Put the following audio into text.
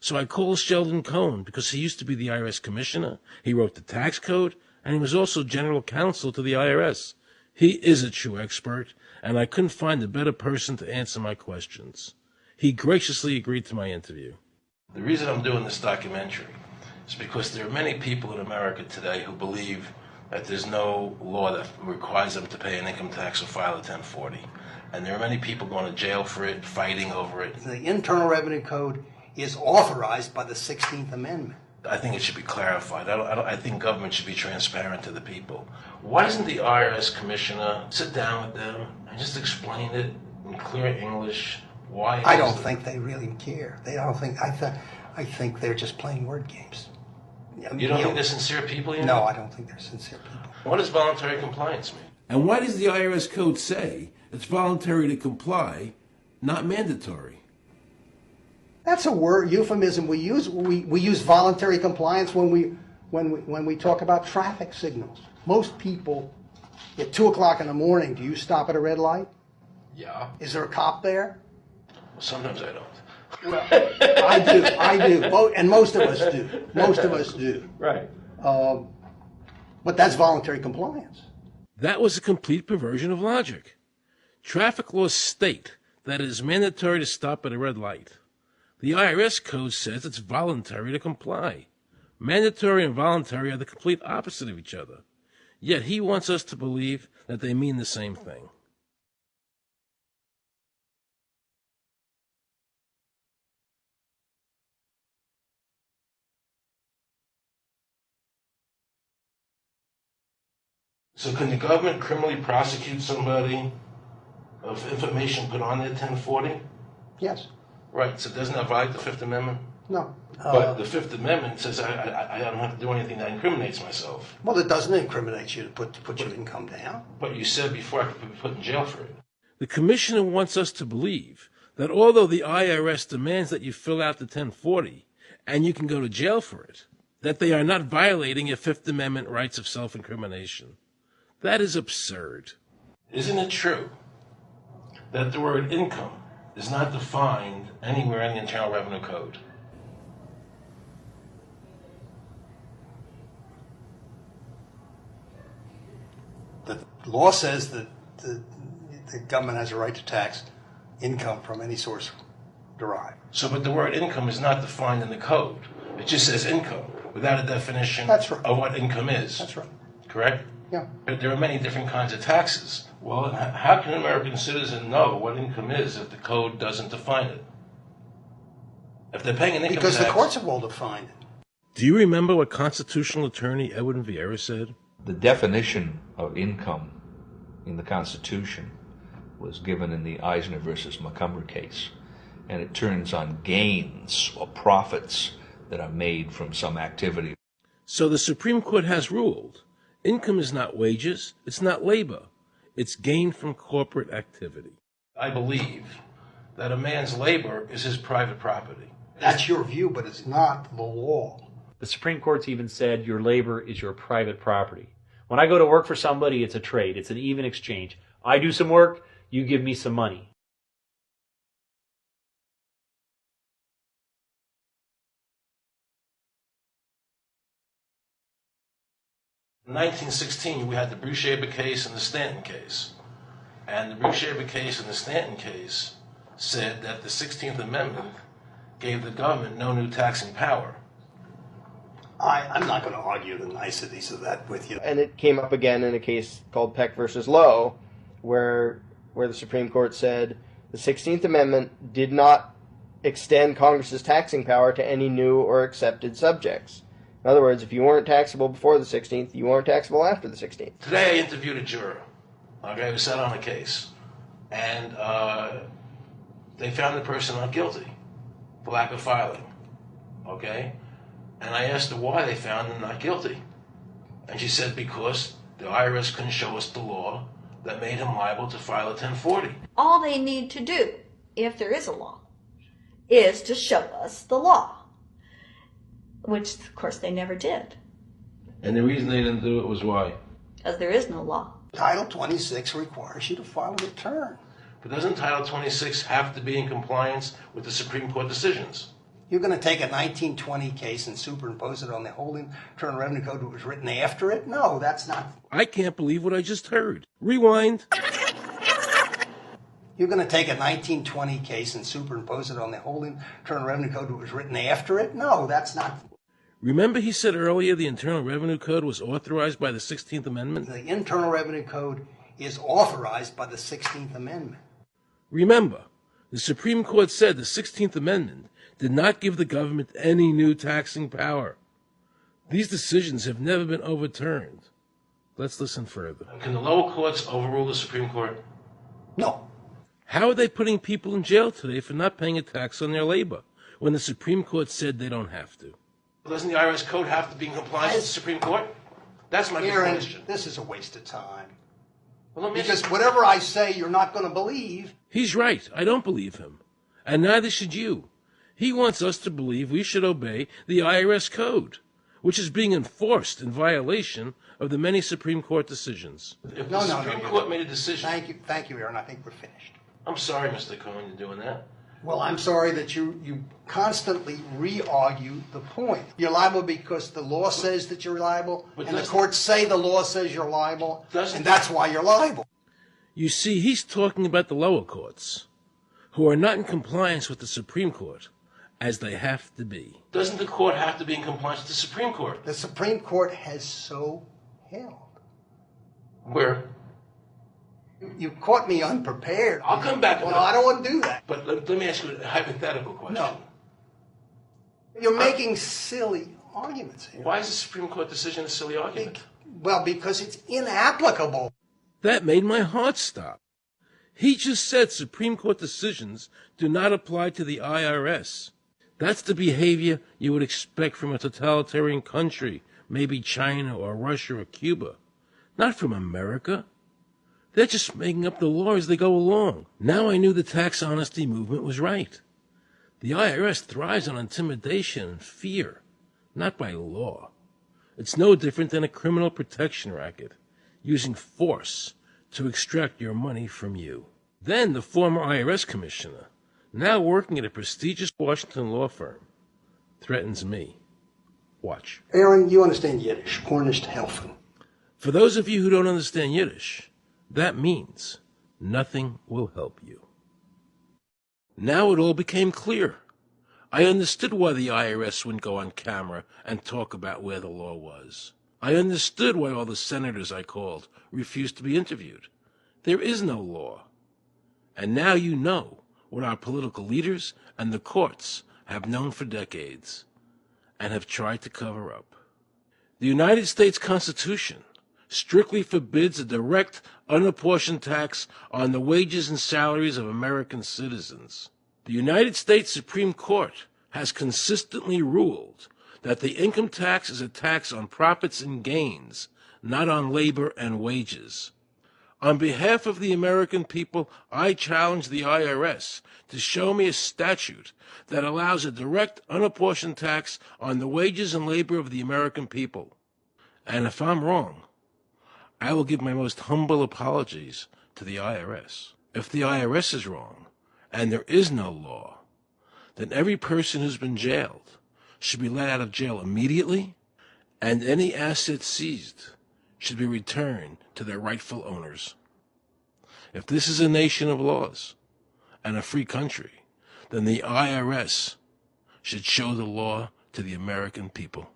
So I called Sheldon Cohn because he used to be the IRS commissioner. He wrote the tax code, and he was also general counsel to the IRS. He is a true expert, and I couldn't find a better person to answer my questions. He graciously agreed to my interview. The reason I'm doing this documentary is because there are many people in America today who believe that there's no law that requires them to pay an income tax or file a 1040. And there are many people going to jail for it, fighting over it. The Internal Revenue Code is authorized by the 16th Amendment. I think it should be clarified. I think government should be transparent to the people. Why doesn't the IRS commissioner sit down with them and just explain it in clear English? Why? I don't think they really care. I think they're just playing word games. You don't think they're sincere people? No, I don't think they're sincere people. What does voluntary compliance mean? And why does the IRS code say it's voluntary to comply, not mandatory? That's a word euphemism we use. We use voluntary compliance when we talk about traffic signals. Most people, at 2 o'clock in the morning, do you stop at a red light? Yeah. Is there a cop there? Well, sometimes I don't. Well, I do, and most of us do. Right. But that's voluntary compliance. That was a complete perversion of logic. Traffic laws state that it is mandatory to stop at a red light. The IRS code says it's voluntary to comply. Mandatory and voluntary are the complete opposite of each other. Yet he wants us to believe that they mean the same thing. So can the government criminally prosecute somebody of information put on their 1040? Yes. Right, so doesn't that violate the Fifth Amendment? No. But the Fifth Amendment says I don't have to do anything that incriminates myself. Well, it doesn't incriminate you to put your income down. But you said before I could be put in jail for it. The commissioner wants us to believe that although the IRS demands that you fill out the 1040 and you can go to jail for it, that they are not violating your Fifth Amendment rights of self-incrimination. That is absurd. Isn't it true that the word income is not defined anywhere in the Internal Revenue Code? The law says that the government has a right to tax income from any source derived. So, but the word income is not defined in the code. It just says income without a definition That's right. of what income is. That's right. Correct? Yeah. But there are many different kinds of taxes. Well, how can an American citizen know what income is if the code doesn't define it? If they're paying an income because tax... the courts have all defined it. Do you remember what constitutional attorney Edwin Vieira said? The definition of income in the Constitution was given in the Eisner versus Macomber case, and it turns on gains or profits that are made from some activity. So the Supreme Court has ruled income is not wages, it's not labor, it's gain from corporate activity. I believe that a man's labor is his private property. That's your view, but it's not the law. The Supreme Court's even said your labor is your private property. When I go to work for somebody, it's a trade. It's an even exchange. I do some work, you give me some money. In 1916, we had the Bruchaber case and the Stanton case. And the Bruchaber case and the Stanton case said that the 16th Amendment gave the government no new taxing power. I'm not going to argue the niceties of that with you. And it came up again in a case called Peck versus Lowe, where the Supreme Court said the 16th Amendment did not extend Congress's taxing power to any new or accepted subjects. In other words, if you weren't taxable before the 16th, you weren't taxable after the 16th. Today I interviewed a juror, a guy who sat on a case, and they found the person not guilty for lack of filing, okay? And I asked her why they found him not guilty. And she said because the IRS couldn't show us the law that made him liable to file a 1040. All they need to do, if there is a law, is to show us the law. Which, of course, they never did. And the reason they didn't do it was why? Because there is no law. Title 26 requires you to file a return. But doesn't Title 26 have to be in compliance with the Supreme Court decisions? You're going to take a 1920 case and superimpose it on the whole Internal Revenue Code that was written after it? No, that's not. I can't believe what I just heard. Rewind. You're going to take a 1920 case and superimpose it on the whole Internal Revenue Code that was written after it? No, that's not. Remember he said earlier the Internal Revenue Code was authorized by the 16th Amendment? The Internal Revenue Code is authorized by the 16th Amendment. Remember, the Supreme Court said the 16th Amendment did not give the government any new taxing power. These decisions have never been overturned. Let's listen further. Can the lower courts overrule the Supreme Court? No. How are they putting people in jail today for not paying a tax on their labor when the Supreme Court said they don't have to? Doesn't the IRS code have to be in compliance with the Supreme Court? That's my question. This is a waste of time. Well, because whatever I say, you're not going to believe. He's right. I don't believe him. And neither should you. He wants us to believe we should obey the IRS code, which is being enforced in violation of the many Supreme Court decisions. If the Supreme Court made a decision... Thank you, Aaron. I think we're finished. I'm sorry, Mr. Cohen, you're doing that. Well, I'm sorry that you constantly re-argue the point. You're liable because the law says that you're liable, and the courts say the law says you're liable, and that's why you're liable. You see, he's talking about the lower courts, who are not in compliance with the Supreme Court, as they have to be. Doesn't the court have to be in compliance with the Supreme Court? The Supreme Court has so held. Where? You caught me unprepared. I'll come back. Well, I don't want to do that. But let me ask you a hypothetical question. No. You're making silly arguments here. Why is the Supreme Court decision a silly argument? Well, because it's inapplicable. That made my heart stop. He just said Supreme Court decisions do not apply to the IRS. That's the behavior you would expect from a totalitarian country, maybe China or Russia or Cuba. Not from America. They're just making up the law as they go along. Now I knew the tax honesty movement was right. The IRS thrives on intimidation and fear, not by law. It's no different than a criminal protection racket, using force to extract your money from you. Then the former IRS commissioner, now working at a prestigious Washington law firm, threatens me. Watch. Aaron, you understand Yiddish, Cornish to helfen. For those of you who don't understand Yiddish, that means nothing will help you. Now it all became clear. I understood why the IRS wouldn't go on camera and talk about where the law was. I understood why all the senators I called refused to be interviewed. There is no law. And now you know what our political leaders and the courts have known for decades and have tried to cover up. The United States Constitution strictly forbids a direct, unapportioned tax on the wages and salaries of American citizens. The United States Supreme Court has consistently ruled that the income tax is a tax on profits and gains, not on labor and wages. On behalf of the American people, I challenge the IRS to show me a statute that allows a direct, unapportioned tax on the wages and labor of the American people. And if I'm wrong, I will give my most humble apologies to the IRS. If the IRS is wrong, and there is no law, then every person who's been jailed should be let out of jail immediately, and any assets seized should be returned to their rightful owners. If this is a nation of laws and a free country, then the IRS should show the law to the American people.